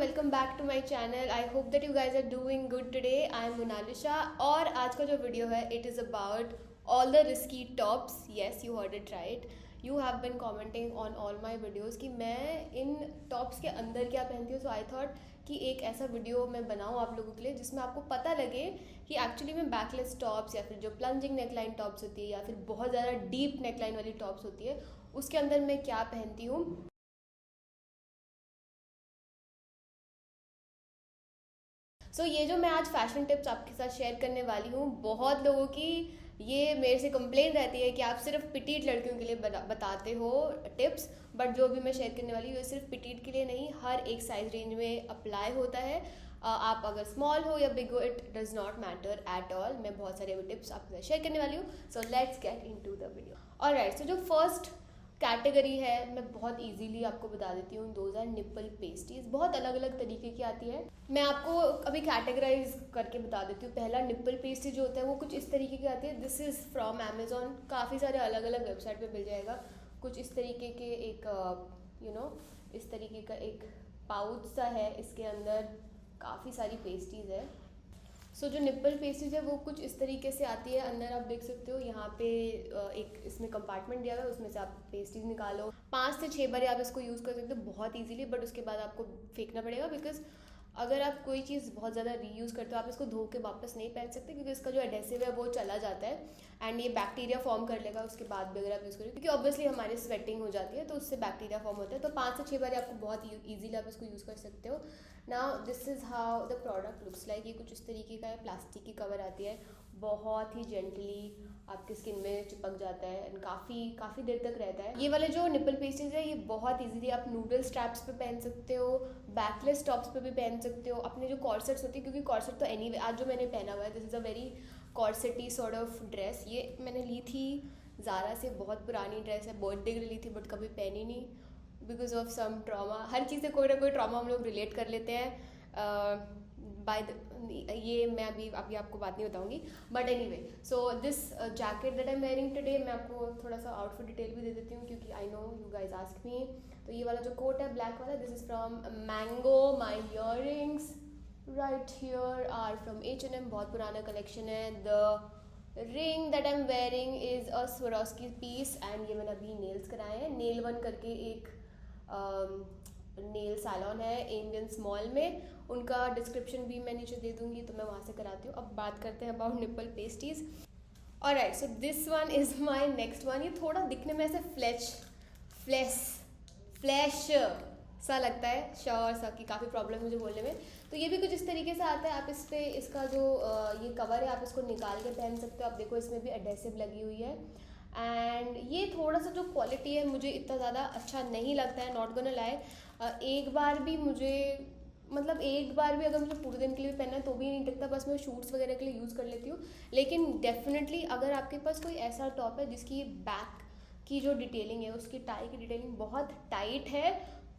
welcome back to my channel. I hope that you guys are doing good today. I am Monalisha और आज का जो video है it is about all the risky tops. Yes, you heard it right. You have been commenting on all my videos कि मैं इन tops के अंदर क्या पहनती हूँ. So I thought कि एक ऐसा वीडियो मैं बनाऊँ आप लोगों के लिए जिसमें आपको पता लगे कि एक्चुअली में बैकलेस टॉप्स या फिर जो प्लंजिंग नेकलाइन टॉप्स होती है या फिर बहुत ज़्यादा डीप नेकलाइन वाली टॉप्स होती है उसके अंदर मैं क्या पहनती हूँ. सो ये जो मैं आज फैशन टिप्स आपके साथ शेयर करने वाली हूँ, बहुत लोगों की ये मेरे से कंप्लेन रहती है कि आप सिर्फ पिटीट लड़कियों के लिए बताते हो टिप्स, बट जो भी मैं शेयर करने वाली हूँ ये सिर्फ पिटीट के लिए नहीं, हर एक साइज रेंज में अप्लाई होता है. आप अगर स्मॉल हो या बिग हो, it does not matter at all. मैं बहुत सारे टिप्स आपके साथ शेयर करने वाली हूँ. So let's get into the video. Alright, so जो फर्स्ट कैटेगरी है मैं बहुत इजीली आपको बता देती हूँ. Those are nipple pastries. बहुत अलग अलग तरीके की आती है. मैं आपको अभी कैटेगराइज करके बता देती हूँ. पहला निप्पल पेस्ट्री जो होता है वो कुछ इस तरीके की आती है. This is from Amazon. काफ़ी सारे अलग अलग वेबसाइट पे मिल जाएगा. कुछ इस तरीके के एक इस तरीके का एक पाउच सा है. इसके अंदर काफ़ी सारी पेस्ट्रीज है. सो जो निप्पल पेस्ट्रीज है वो कुछ इस तरीके से आती है. अंदर आप देख सकते हो यहाँ पे एक इसमें कंपार्टमेंट दिया हुआ है, उसमें से आप पेस्ट्रीज निकालो. 5 से 6 बार आप इसको यूज़ कर सकते हो बहुत इजीली, बट उसके बाद आपको फेंकना पड़ेगा. बिकॉज अगर आप कोई चीज़ बहुत ज़्यादा रीयूज़ करते हो आप इसको धो के वापस नहीं पहन सकते, क्योंकि इसका जो एडेसिव है वो चला जाता है एंड ये बैक्टीरिया फॉर्म कर लेगा उसके बाद भी अगर आप यूज़ करें, क्योंकि ऑब्वियसली हमारी स्वेटिंग हो जाती है तो उससे बैक्टीरिया फॉर्म होता है. तो 5 से 6 बार आपको बहुत ईजीली आप इसको यूज़ कर सकते हो. Now this is how the product looks like. ये कुछ इस तरीके का है. प्लास्टिक की कवर आती है. बहुत ही जेंटली आपकी स्किन में चिपक जाता है एंड काफ़ी देर तक रहता है. ये वाले जो निप्पल पेस्ट्रीज है ये बहुत इजीली आप नूडल स्ट्रैप्स पे पहन सकते हो, बैकलेस टॉप्स पे भी पहन सकते हो. अपने जो कॉर्सेट्स होती है, क्योंकि कॉर्सेट तो एनीवे आज जो मैंने पहना हुआ है this is a very corsety sort of dress. ये मैंने ली थी ज़ारा से. बहुत पुरानी ड्रेस है, बर्थडे के लिए ली थी बट कभी पहनी नहीं बिकॉज ऑफ सम ट्रॉमा. हर चीज़ से कोई ना कोई ट्रॉमा हम लोग रिलेट कर लेते हैं. ये मैं अभी आपको बात नहीं बताऊंगी, but any way. So this jacket that I am wearing today, मैं आपको थोड़ा सा आउटफिट डिटेल भी दे देती हूँ क्योंकि I know you guys ask me. तो ये वाला जो कोट है ब्लैक वाला, this is from Mango. My earrings right here are from H&M. बहुत पुराना कलेक्शन है. The ring that I am wearing is a Swarovski piece and ये मैंने अभी नेल्स कराए हैं. नेल वन करके एक नेल सैलॉन है इंडियन मॉल में. उनका डिस्क्रिप्शन भी मैं नीचे दे दूंगी, तो मैं वहाँ से कराती हूँ. अब बात करते हैं about nipple pastries. Alright, so this one is my next one. ये थोड़ा दिखने में ऐसे फ्लैश सा लगता है. श्योर सा की काफ़ी प्रॉब्लम मुझे बोलने में. तो ये भी कुछ इस तरीके से आता है. आप इस पर इसका जो ये कवर है आप इसको निकाल के पहन सकते हो. आप देखो इसमें भी एडेसिव लगी हुई है. एंड ये थोड़ा सा जो क्वालिटी है मुझे इतना ज़्यादा अच्छा नहीं लगता है. Not gonna lie. एक बार भी अगर मुझे पूरे दिन के लिए पहनना है तो भी नहीं टिकता. बस मैं शूट्स वगैरह के लिए यूज़ कर लेती हूँ. लेकिन डेफिनेटली अगर आपके पास कोई ऐसा टॉप है जिसकी बैक की जो डिटेलिंग है, उसकी टाई की डिटेलिंग बहुत टाइट है,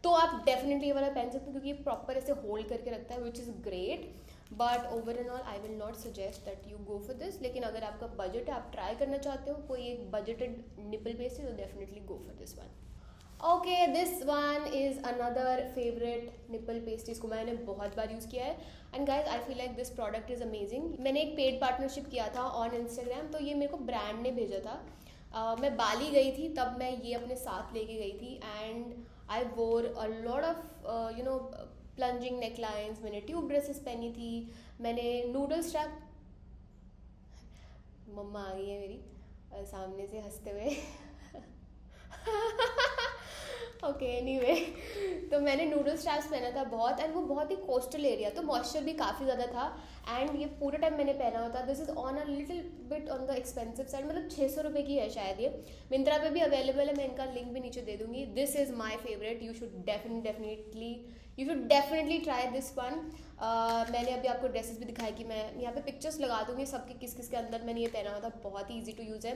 तो आप डेफिनेटली ये वाला पहन सकते हो क्योंकि ये प्रॉपर ऐसे होल्ड करके रखता है, which is great. But over and all I will not suggest that you go for this. लेकिन अगर आपका बजट है, आप ट्राई करना चाहते हो कोई एक बजटेड निप्पल पेस्ट्री, तो definitely go for this one. Okay, this one is another favourite nipple pastry. इसको मैंने बहुत बार यूज़ किया है and guys I feel like this product is amazing. मैंने एक पेड पार्टनरशिप किया था ऑन इंस्टाग्राम. तो ये मेरे को ब्रांड ने भेजा था. मैं बाली गई थी तब मैं ये अपने साथ लेके गई थी एंड आई वोर a lot of plunging necklines. मैंने ट्यूब ड्रेसेस पहनी थी. मैंने नूडल स्ट्रैप. मम्मा आ गई है मेरी सामने से हंसते हुए. ओके, एनीवे, तो मैंने नूडल स्ट्रैप्स पहना था बहुत. एंड वो बहुत ही कोस्टल एरिया, तो मॉइस्चर भी काफ़ी ज़्यादा था. एंड ये पूरे टाइम मैंने पहना हुआ था. This is on a little bit on the expensive side. मतलब 600 रुपये की है शायद. ये मिंत्रा पे भी अवेलेबल है. मैं इनका लिंक भी नीचे दे दूँगी. This is my favourite. You should definitely try this one. मैंने अभी आपको ड्रेसेस भी दिखाई कि मैं यहाँ पे पिक्चर्स लगा दूँगी सबके किस किस के अंदर मैंने ये पहना हुआ था. बहुत ही ईजी टू यूज़ है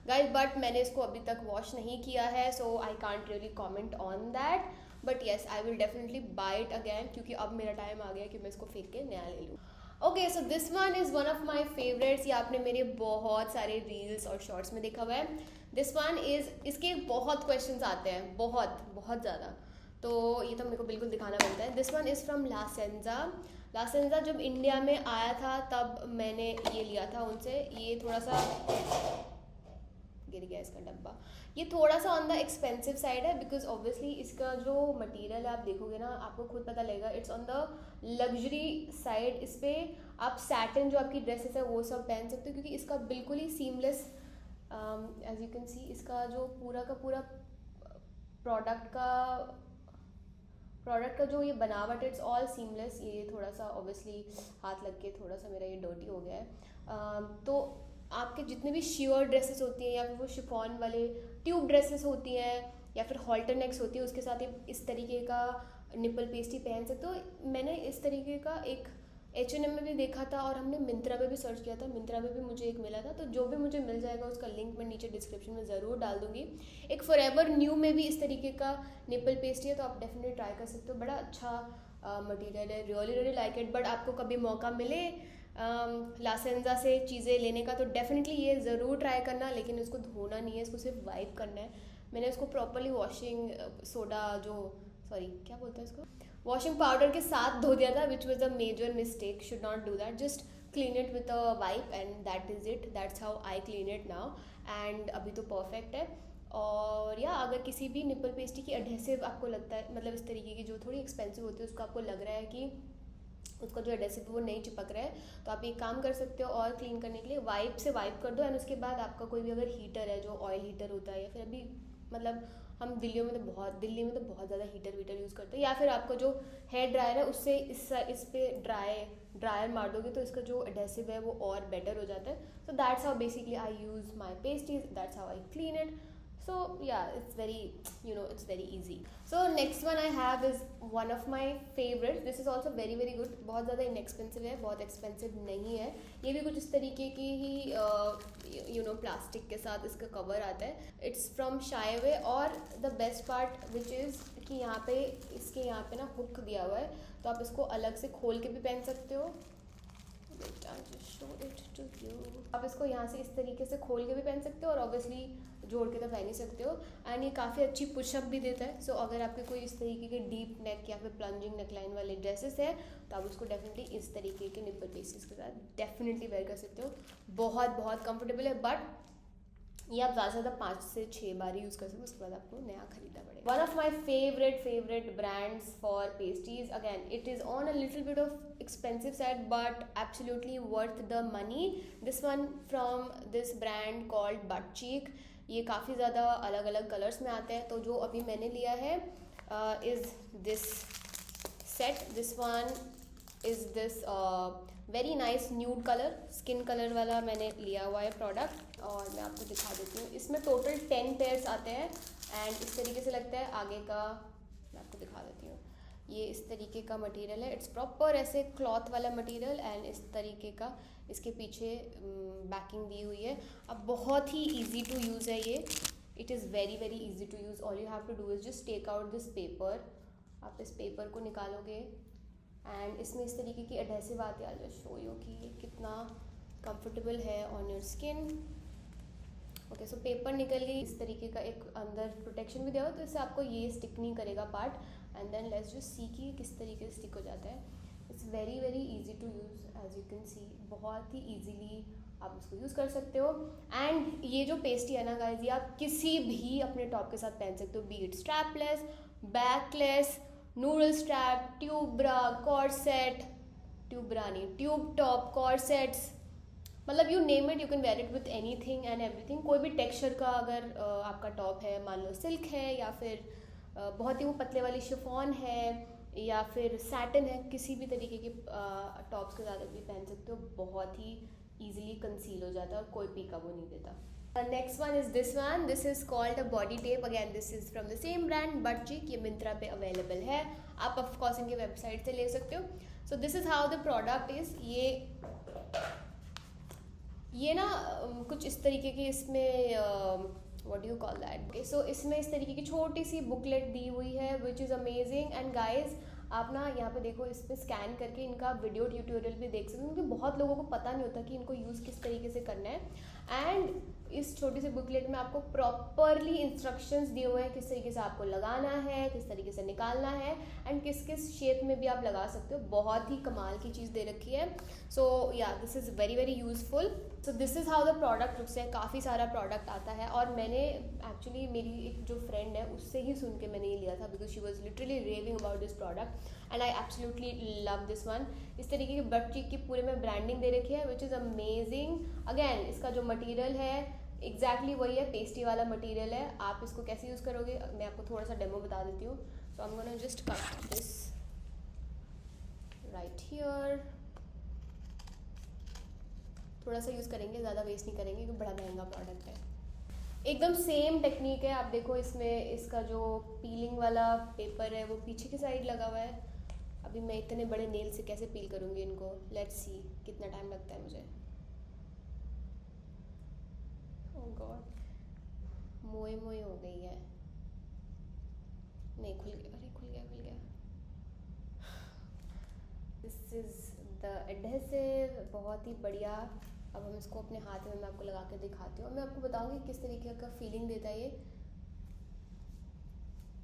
गाइस, बट मैंने इसको अभी तक वॉश नहीं किया है, so I can't really comment on that. But yes, I will definitely buy it again, क्योंकि अब मेरा टाइम आ गया कि मैं इसको फेंक के नया ले लूँ. Okay, so this one is one of my favourites. ये आपने मेरे बहुत सारे रील्स और शॉर्ट्स में देखा हुआ है. दिस वन इज़, इसके बहुत क्वेश्चंस आते हैं, बहुत ज़्यादा. तो ये तो मेरे को बिल्कुल दिखाना बनता है। This one is from La Senza. La Senza जब इंडिया में आया था तब मैंने ये लिया था उनसे। ये थोड़ा सा गिर गया इसका डब्बा। ये थोड़ा सा ऑन द एक्सपेंसिव साइड है बिकॉज ऑब्वियसली इसका जो मटेरियल है आप देखोगे ना आपको खुद पता लगेगा, it's on the luxury side. इस पर आप सैटिन जो आपकी ड्रेसेस है वो सब पहन सकते हो क्योंकि इसका बिल्कुल ही seamless, as you can see इसका जो पूरा का पूरा प्रोडक्ट का जो ये बनावट है इट्स ऑल सीमलेस। ये थोड़ा सा ऑब्वियसली हाथ लग के थोड़ा सा मेरा ये डर्टी हो गया है। तो आपके जितने भी शियर ड्रेसेस होती हैं या फिर वो शिफॉन वाले ट्यूब ड्रेसेस होती हैं या फिर हॉल्टर नेक्स होती है उसके साथ ये इस तरीके का निपल पेस्टी पहन सकते हो। मैंने इस तरीके का एक H&M में भी देखा था और हमने मिंत्रा पे भी सर्च किया था, मिंत्रा पे भी मुझे एक मिला था। तो जो भी मुझे मिल जाएगा उसका लिंक मैं नीचे डिस्क्रिप्शन में ज़रूर डाल दूँगी। एक फॉरएवर न्यू में भी इस तरीके का निपल पेस्टी है तो आप डेफिनेटली ट्राई कर सकते हो। बड़ा अच्छा मटेरियल है, really really like it. But आपको कभी मौका मिले लासेंजा से चीज़ें लेने का तो डेफिनेटली ये ज़रूर ट्राई करना, लेकिन इसको धोना नहीं है, इसको सिर्फ वाइप करना है। मैंने इसको प्रॉपरली वॉशिंग सोडा जो सॉरी क्या बोलते हैं इसको वॉशिंग पाउडर के साथ धो दिया था, which was a major mistake. Should not do that, just clean it with a wipe and that is it. That's how I clean it now and अभी तो परफेक्ट है। और या अगर किसी भी निपल पेस्टी की एडहेसिव आपको लगता है, मतलब इस तरीके की जो थोड़ी एक्सपेंसिव होती है उसको आपको लग रहा है कि उसका जो एडहेसिव वो नहीं चिपक रहा है, तो आप एक काम कर सकते हो और क्लीन करने के लिए वाइप से वाइप कर दो। एंड उसके बाद आपका कोई भी अगर हीटर है जो ऑयल हीटर होता है या फिर अभी मतलब हम दिल्ली में तो बहुत ज़्यादा हीटर वीटर यूज़ करते हैं, या फिर आपका जो हेयर ड्रायर है उससे इस पे ड्रायर मार दोगे तो इसका जो एडहेसिव है वो और बेटर हो जाता है। So that's how basically I use my pastries, that's how I clean it. So yeah, it's very, it's very easy. So next one I have is one of my favorites. This is also very very good. बहुत ज़्यादा inexpensive है, बहुत expensive नहीं है। ये भी कुछ इस तरीके की ही प्लास्टिक के साथ इसका कवर आता है। It's from Shyway और the best part which is कि यहाँ पे इसके यहाँ पे ना हुक दिया हुआ है, तो आप इसको अलग से खोल के भी पहन सकते हो। आप इसको यहाँ से इस तरीके से खोल के भी पहन सकते हो और ऑब्वियसली जोड़ के तो पहन ही सकते हो। एंड ये काफ़ी अच्छी पुशअप भी देता है। सो अगर आपके कोई इस तरीके के डीप नेक या फिर प्लंजिंग नेकलाइन वाले ड्रेसेस है तो आप उसको डेफिनेटली इस तरीके के निपल पीसेस के साथ डेफिनेटली वेयर कर सकते हो। बहुत बहुत कंफर्टेबल है, बट ये आप ज़्यादा से ज़्यादा 5 से 6 बार यूज़ कर सकते हो, उसके बाद आपको नया खरीदना पड़ेगा। One of my favourite brands for pasties, again it is on a little bit of expensive side but absolutely worth the money. This one from this brand called ButtChique. ये काफ़ी ज़्यादा अलग अलग कलर्स में आते हैं, तो जो अभी मैंने लिया है is this set. This one is this very nice nude colour, skin colour वाला मैंने लिया हुआ है प्रोडक्ट और मैं आपको दिखा देती हूँ। इसमें टोटल 10 पेयर्स आते हैं एंड इस तरीके से लगता है आगे का, मैं आपको दिखा देती हूँ। ये इस तरीके का मटेरियल है, इट्स प्रॉपर ऐसे क्लॉथ वाला मटेरियल एंड इस तरीके का इसके पीछे बैकिंग दी हुई है। अब बहुत ही ईजी टू यूज़ है ये, it is very very easy to use. All you have to do is just take out this paper. आप इस पेपर को निकालोगे एंड इसमें इस तरीके की एडहेसिव आती है। आई जस्ट शो यू कि ये कितना कंफर्टेबल है on your skin. Okay, so paper निकल गई, इस तरीके का एक अंदर प्रोटेक्शन भी दिया हो तो इससे आपको ये स्टिक नहीं करेगा part. And then let's just see कि किस तरीके से स्टिक हो जाता है। It's very very easy to use, as you can see बहुत ही ईजीली आप इसको यूज़ कर सकते हो। एंड ये जो पेस्टी है ना गाइस, ये आप किसी भी अपने टॉप के साथ पहन सकते हो, be it strapless, backless, noodle strap, tube bra, corset, tube top, corsets, मतलब you name it, you can wear it with anything and everything. कोई भी टेक्सचर का अगर आपका टॉप है, मान लो सिल्क है या फिर बहुत ही वो पतले वाली शिफॉन है या फिर सैटिन है, किसी भी तरीके के टॉप्स के साथ भी पहन सकते हो। बहुत ही ईजिली कंसील हो जाता है और कोई पीका वो नहीं देता। Next one is this one, this is called a body tape. Again this is from the same brand ButtChique. ये मिंत्रा पे अवेलेबल है, आप ऑफकोर्स इनके वेबसाइट से ले सकते हो। So this is how the product is. ये ना कुछ इस तरीके की इसमें what do you call that, so इसमें इस तरीके की छोटी सी बुकलेट दी हुई है which is amazing. And guys आप ना यहाँ पे देखो, इस पर स्कैन करके इनका वीडियो ट्यूटोरियल भी देख सकते हो, क्योंकि बहुत लोगों को पता नहीं होता कि इनको यूज़ किस तरीके से करना है। एंड इस छोटी सी बुकलेट में आपको प्रॉपरली इंस्ट्रक्शंस दिए हुए हैं किस तरीके से आपको लगाना है, किस तरीके से निकालना है, एंड किस किस शेप में भी आप लगा सकते हो। बहुत ही कमाल की चीज़ दे रखी है। सो या this is very very useful. So this is how the product looks है। काफ़ी सारा प्रोडक्ट आता है, और मैंने एक्चुअली मेरी एक जो फ्रेंड है उससे ही सुन के मैंने ये लिया था, because she was literally raving about this product and I absolutely love this one. इस तरीके की बट चीक की पूरे में ब्रांडिंग दे रखी है, विच इज़ अमेजिंग। अगेन इसका जो मटीरियल है एग्जैक्टली वही है, पेस्टी वाला मटीरियल है। आप इसको कैसे यूज़ करोगे मैं आपको थोड़ा सा डेमो बता देती हूँ। So I am gonna just cut this right here. थोड़ा सा यूज़ करेंगे, ज़्यादा वेस्ट नहीं करेंगे क्योंकि बड़ा महंगा प्रोडक्ट है। एकदम सेम टेक्निक है। आप देखो इसमें इसका जो पीलिंग वाला पेपर है वो पीछे की साइड लगा हुआ है। अभी मैं इतने बड़े नेल से कैसे पील करूँगी इनको, लेट्स सी कितना टाइम लगता है मुझे। ओह गॉड, मोए मोए हो गई है। नहीं खुल गया, अरे खुल गया खुल गया। दिस इज़ द एडहेसिव, बहुत ही बढ़िया। अब हम इसको अपने हाथ में मैं आपको लगा के दिखाती हूँ और मैं आपको बताऊँगी किस तरीके का फीलिंग देता है ये।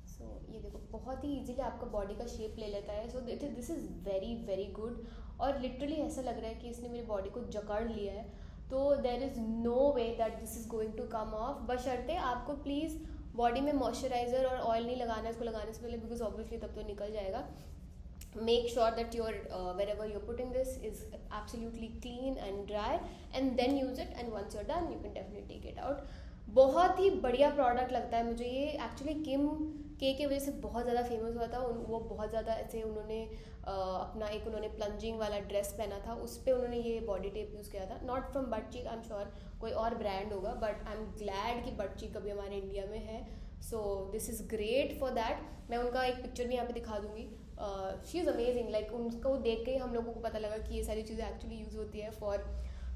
सो ये देखो बहुत ही इजीली आपका बॉडी का शेप ले लेता है। So this is very very good, और लिटरली ऐसा लग रहा है कि इसने मेरी बॉडी को जकड़ लिया है। तो there is no way that this is going to come off, बशर्ते आपको प्लीज़ बॉडी में मॉइस्चराइज़र और ऑयल नहीं लगाना है इसको लगाने से पहले, बिकॉज ऑब्वियसली तब तो निकल जाएगा। Make sure that your wherever you're putting this is absolutely clean and dry, and then use it, and once you're done you can definitely take it out. बहुत ही बढ़िया प्रोडक्ट लगता है मुझे ये। एक्चुअली किम के वजह से बहुत ज़्यादा फेमस हुआ था। वो बहुत ज़्यादा ऐसे उन्होंने अपना एक उन्होंने प्लंजिंग वाला ड्रेस पहना था, उस पर उन्होंने ये बॉडी टेप यूज़ किया था। Not from but cheek, I am sure कोई और ब्रांड होगा, बट आई एम ग्लैड कि बट चीक अभी हमारे इंडिया में है। So this is great for that. मैं उनका एक पिक्चर भी यहाँ पे दिखा दूँगी। शी इज़ अमेजिंग, लाइक उनको देख के ही हम लोगों को पता लगा कि ये सारी चीज़ें एक्चुअली यूज़ होती है for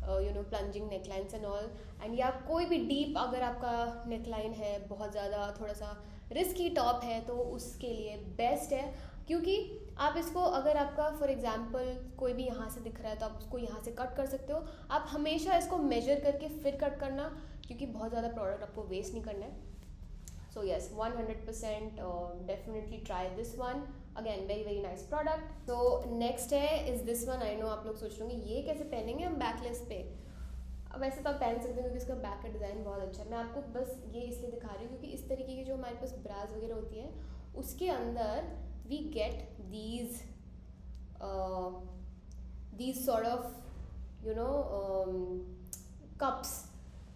plunging necklines and all. And या कोई भी डीप अगर आपका नेकलाइन है, बहुत ज़्यादा थोड़ा सा रिस्की टॉप है, तो उसके लिए बेस्ट है। क्योंकि आप इसको अगर आपका फॉर एग्जांपल कोई भी यहाँ से दिख रहा है तो आप उसको यहाँ से कट कर सकते हो। आप हमेशा इसको मेजर करके फिर कट करना, क्योंकि बहुत ज़्यादा प्रोडक्ट आपको वेस्ट नहीं करना है। So yes, 100% definitely try this one. Again, very very nice product. So next है is this one. I know आप लोग सोच रहे होंगे ये कैसे पहनेंगे हम बैकलेस पे। वैसे तो आप पहन सकते हो क्योंकि इसका बैक का डिज़ाइन बहुत अच्छा है। मैं आपको बस ये इसलिए दिखा रही हूँ क्योंकि इस तरीके की जो हमारे पास ब्राज वगैरह होती है उसके अंदर we get these sort of cups,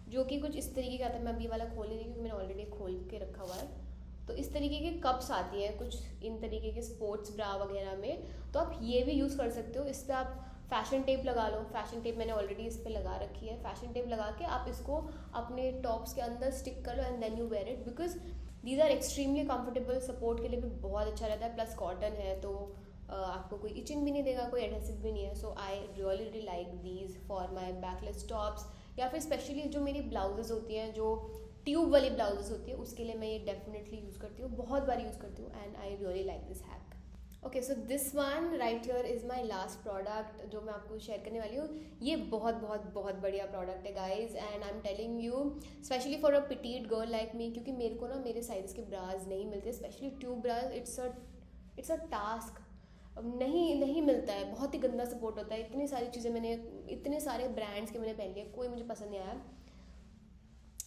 जो कि कुछ इस तरीके का आता है। मैं अभी वाला खोल नहीं रही क्योंकि मैंने ऑलरेडी खोल के रखा हुआ है। तो इस तरीके के कप्स आती हैं कुछ इन तरीके के स्पोर्ट्स ब्रा वगैरह में, तो आप ये भी यूज़ कर सकते हो। इस पर आप फैशन टेप लगा लो। फैशन टेप मैंने ऑलरेडी इस पर लगा रखी है। फैशन टेप लगा के आप इसको अपने टॉप्स के अंदर स्टिक कर लो and then you wear it, because these are extremely comfortable. Support के लिए भी बहुत अच्छा रहता है, प्लस कॉटन है तो आपको कोई इचिंग भी नहीं देगा, कोई एडहेसिव भी नहीं है। So I really like these for my backless tops, या फिर स्पेशली जो मेरी ब्लाउजेज होती हैं, जो ट्यूब वाली ब्लाउजेज होती है, उसके लिए मैं ये डेफिनेटली यूज़ करती हूँ, बहुत बार यूज़ करती हूँ, and I really like this hack. Okay, so this one right here is my last product जो मैं आपको शेयर करने वाली हूँ। ये बहुत बहुत बहुत बढ़िया प्रोडक्ट है guys, and I am telling you specially for a petite girl like me, क्योंकि मेरे को ना मेरे साइज़ के ब्राज नहीं मिलते, specially tube bras. It's a task, नहीं मिलता है। बहुत ही गंदा सपोर्ट होता है। इतनी सारी चीज़ें मैंने, इतने सारे ब्रांड्स के मैंने पहन लिए, कोई मुझे पसंद नहीं आया,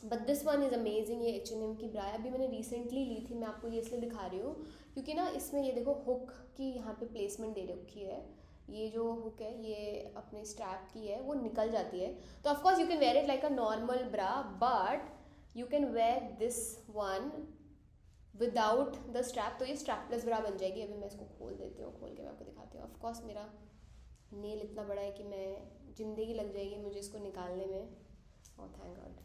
but this one is amazing. ये H&M की ब्रा है, अभी मैंने रिसेंटली ली थी। मैं आपको ये इसलिए दिखा रही हूँ क्योंकि ना इसमें ये देखो हुक की यहाँ पे प्लेसमेंट दे रखी है। ये जो हुक है ये अपने स्ट्रैप की है, वो निकल जाती है। तो of course you can wear it like a normal bra, but you can where this one without the strap, तो ये स्ट्रैपलेस ब्रा बन जाएगी। अभी मैं इसको खोल देती हूँ, खोल के मैं आपको दिखाती हूँ। ऑफकोर्स मेरा नेल इतना बड़ा है कि मैं ज़िंदगी लग जाएगी मुझे इसको निकालने में। Oh thank God.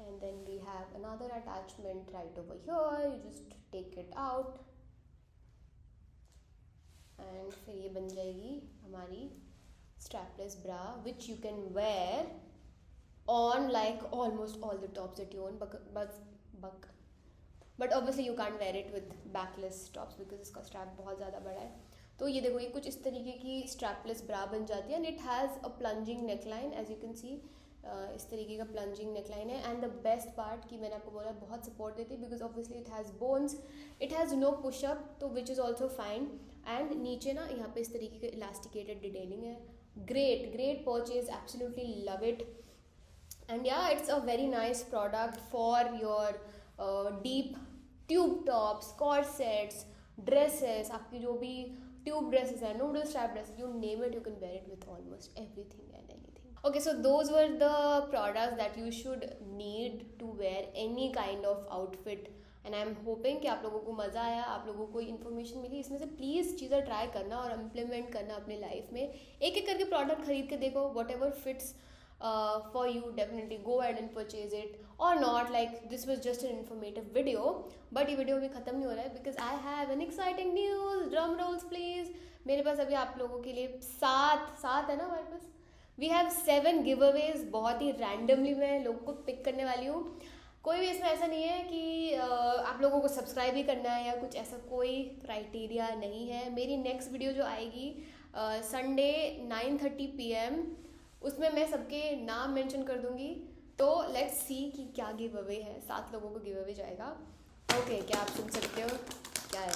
And then we have another attachment right over here. You just take it out and फिर ये बन जाएगी हमारी strapless bra, which you can wear on like almost all the tops that you own, but obviously you can't wear it with backless tops because इसका strap बहुत ज़्यादा बड़ा है। तो ये देखो ये कुछ इस तरीके की strapless bra बन जाती है, and it has a plunging neckline as you can see, इस तरीके का प्लंजिंग नेकलाइन है। एंड द बेस्ट पार्ट कि मैंने आपको बोला बहुत सपोर्ट देती है, because obviously it has bones, it has no pushup, तो which is also fine. And नीचे ना यहाँ पे इस तरीके का इलास्टिकेटेड डिटेलिंग है। Great great purchase, absolutely love it. And yeah it's a very nice product for your deep tube tops, corsets, dresses, आपकी जो भी ट्यूब ड्रेसेस है, noodle strap dresses, you name it, you can wear it with almost everything and anything. Okay, so those were the products that you should need to wear any kind of outfit, and I'm hoping कि आप लोगों को मज़ा आया, आप लोगों को information मिली। इसमें से प्लीज़ चीज़ें ट्राई करना और इम्प्लीमेंट करना अपने लाइफ में। एक एक करके प्रोडक्ट खरीद के देखो, what ever fits for you, definitely go ahead and purchase it or not. Like this was just an informative video, but ये वीडियो अभी ख़त्म नहीं हो रहा है because I have an exciting news. Drum rolls please. मेरे पास अभी आप लोगों के लिए सात है ना हमारे पास। We have 7 giveaways. बहुत ही रैंडमली मैं लोगों को पिक करने वाली हूँ। कोई भी इसमें ऐसा नहीं है कि आप लोगों को सब्सक्राइब ही करना है या कुछ ऐसा कोई क्राइटेरिया नहीं है। मेरी नेक्स्ट वीडियो जो आएगी संडे 9:30 PM, उसमें मैं सबके नाम मेंशन कर दूंगी। तो लेट्स सी कि क्या गिव अवे है। 7 लोगों को गिव अवे जाएगा। ओके, क्या आप सुन सकते हो? क्या है?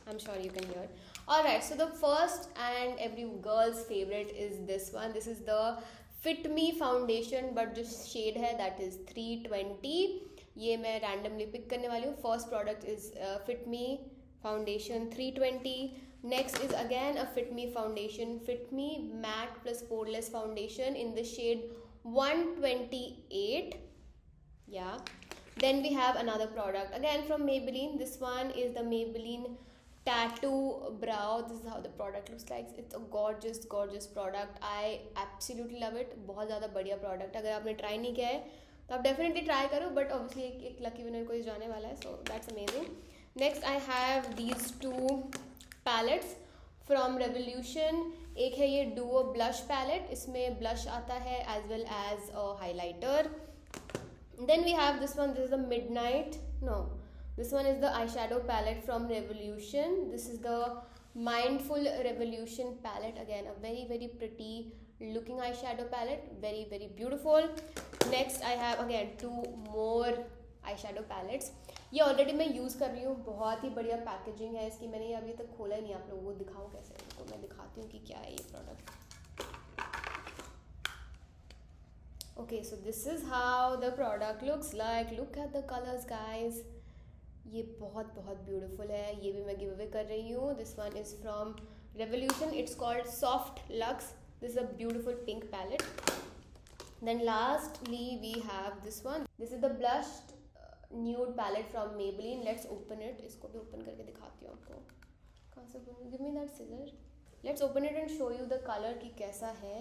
I am sure you can hear. Alright, so the first and every girl's favorite is this one. This is the Fit Me foundation, but जो shade है that is 320. ये मैं randomly pick करने वाली हूँ। First product is Fit Me foundation 320. Next is again a Fit Me foundation, Fit Me matte plus poreless foundation in the shade 128. Yeah. Then we have another product again from Maybelline. This one is the Maybelline Tattoo Brow. This is how the product looks like. It's a gorgeous product. I absolutely love it. बहुत ज़्यादा बढ़िया product। अगर आपने try नहीं किया है तो आप definitely try करो, but obviously एक lucky winner को जाने वाला है, so that's amazing. Next I have these 2 palettes from Revolution. एक है ये Duo Blush palette, इसमें blush आता है as well as a highlighter. Then we have this one. This is the Midnight. No. This one is the eyeshadow palette from Revolution. This is the Mindful Revolution palette. Again, a very pretty looking eyeshadow palette. Very beautiful. Next, I have again 2 more eyeshadow palettes. ये already मैं use कर रही हूँ। बहुत ही बढ़िया packaging है इसकी। मैंने ये अभी तक खोला ही नहीं। आप लोगों को दिखाऊँ कैसे? तो मैं दिखाती हूँ कि क्या है ये product. Okay, so this is how the product looks like. Look at the colors, guys. ये बहुत ब्यूटीफुल है। ये भी मैं गिव अवे कर रही हूँ। This one is from Revolution. It's called Soft Luxe. This is a beautiful pink palette. Then lastly we have this one. This is the blushed nude palette from Maybelline. Let's open it. इसको भी open करके दिखाती हूँ आपको। कहाँ से open? Give me that scissor. Let's open it and show you the colour कि कैसा है।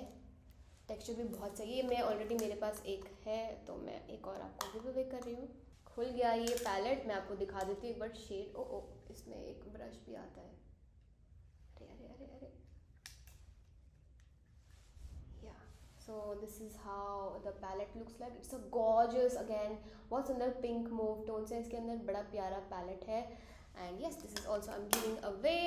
टेक्सचर भी बहुत सही है। मैं ऑलरेडी मेरे पास एक है तो मैं एक और आपको गिव अवे कर रही हूँ। खुल गया ये पैलेट। मैं आपको दिखा देती हूँ एक बार शेड। ओ इसमें एक ब्रश भी आता है। अरे yeah so this is how the palette looks like. It's a gorgeous, again बहुत सुंदर पिंक मूव टोन्स है इसके अंदर। बड़ा प्यारा पैलेट है। And yes, this is also I am giving away.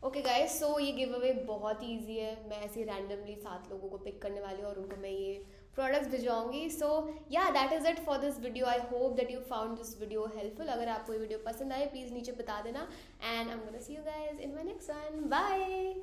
Okay guys, so ये गिव अवे बहुत ही ईजी है। मैं ऐसे रैंडमली 7 लोगों को पिक करने वाली हूँ और उनको मैं ये प्रोडक्ट्स भिजवाऊंगी। सो या that is it for this video. I hope that you found this video helpful. अगर आपको ये वीडियो पसंद आए प्लीज़ नीचे बता देना। And I am gonna see you guys in my next one. Bye.